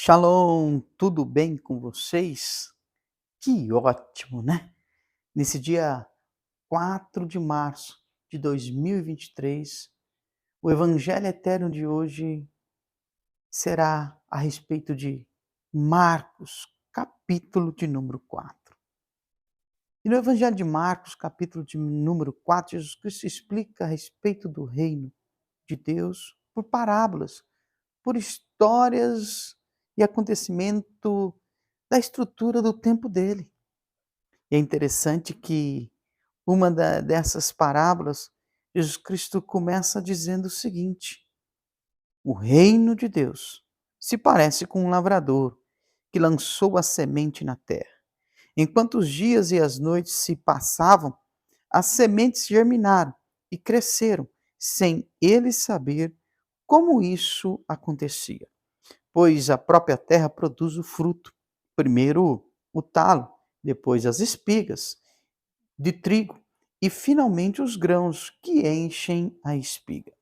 Shalom, tudo bem com vocês? Que ótimo, né? Nesse dia 4 de março de 2023, o Evangelho Eterno de hoje será a respeito de Marcos, capítulo de número 4. E no Evangelho de Marcos, capítulo de número 4, Jesus Cristo explica a respeito do reino de Deus por parábolas, por histórias e acontecimento da estrutura do tempo dele. E é interessante que dessas parábolas, Jesus Cristo começa dizendo o seguinte: o reino de Deus se parece com um lavrador que lançou a semente na terra. Enquanto os dias e as noites se passavam, as sementes germinaram e cresceram, sem ele saber como isso acontecia. Pois a própria terra produz o fruto, primeiro o talo, depois as espigas de trigo e finalmente os grãos que enchem a espiga.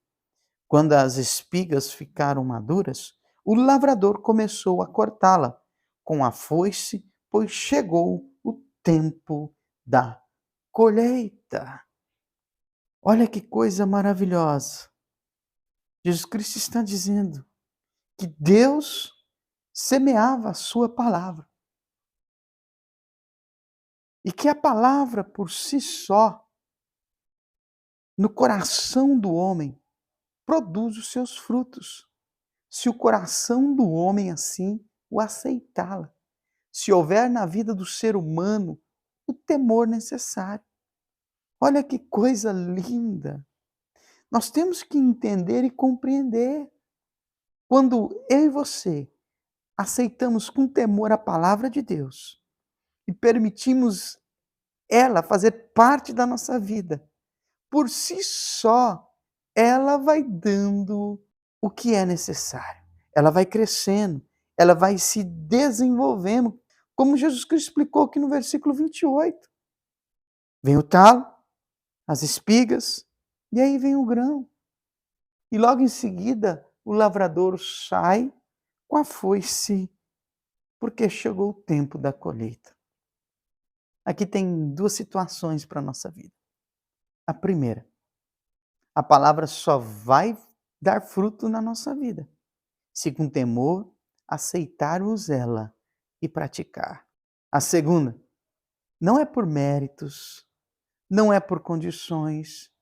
Quando as espigas ficaram maduras, o lavrador começou a cortá-la com a foice, pois chegou o tempo da colheita. Olha que coisa maravilhosa. Jesus Cristo está dizendo que Deus semeava a sua palavra e que a palavra por si só, no coração do homem, produz os seus frutos. Se o coração do homem assim o aceitá-la, se houver na vida do ser humano o temor necessário. Olha que coisa linda! Nós temos que entender e compreender. Quando eu e você aceitamos com temor a palavra de Deus e permitimos ela fazer parte da nossa vida, por si só, ela vai dando o que é necessário. Ela vai crescendo, ela vai se desenvolvendo, como Jesus Cristo explicou aqui no versículo 28. Vem o talo, as espigas, e aí vem o grão. E logo em seguida, o lavrador sai com a foice, porque chegou o tempo da colheita. Aqui tem duas situações para a nossa vida. A primeira, a palavra só vai dar fruto na nossa vida se com temor aceitarmos ela e praticar. A segunda, não é por méritos, não é por condições,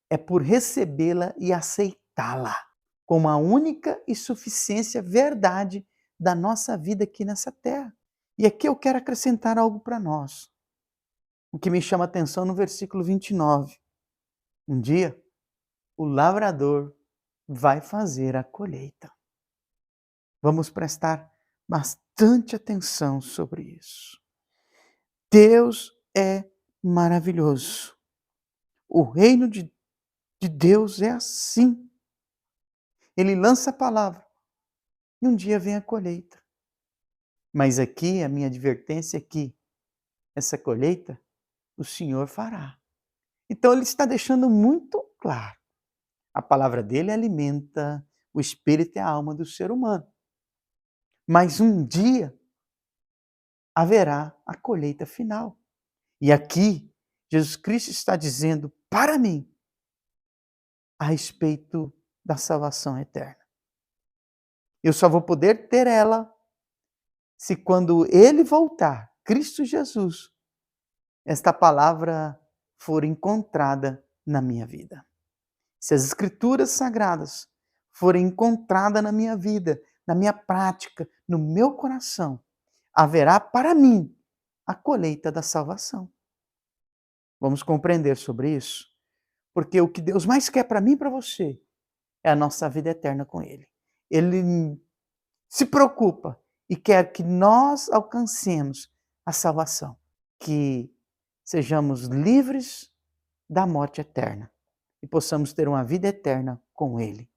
é por recebê-la e aceitá-la como a única e suficiência verdade da nossa vida aqui nessa terra. E aqui eu quero acrescentar algo para nós. O que me chama a atenção no versículo 29. Um dia, o lavrador vai fazer a colheita. Vamos prestar bastante atenção sobre isso. Deus é maravilhoso. O reino de Deus é assim. Ele lança a palavra e um dia vem a colheita. Mas aqui a minha advertência é que essa colheita o Senhor fará. Então ele está deixando muito claro. A palavra dele alimenta o espírito e a alma do ser humano. Mas um dia haverá a colheita final. E aqui, Jesus Cristo está dizendo para mim a respeito da salvação eterna. Eu só vou poder ter ela se quando Ele voltar, Cristo Jesus, esta palavra for encontrada na minha vida. Se as Escrituras Sagradas forem encontradas na minha vida, na minha prática, no meu coração, haverá para mim a colheita da salvação. Vamos compreender sobre isso? Porque o que Deus mais quer para mim e para você é a nossa vida eterna com Ele. Ele se preocupa e quer que nós alcancemos a salvação, que sejamos livres da morte eterna e possamos ter uma vida eterna com Ele.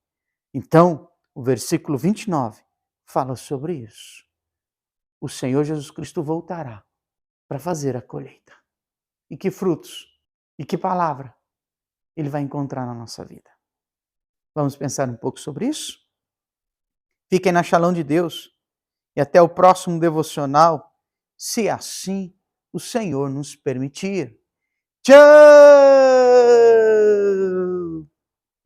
Então, o versículo 29 fala sobre isso. O Senhor Jesus Cristo voltará para fazer a colheita. E que frutos e que palavra Ele vai encontrar na nossa vida. Vamos pensar um pouco sobre isso? Fiquem na Shalom de Deus E até o próximo devocional, se assim o Senhor nos permitir. Tchau!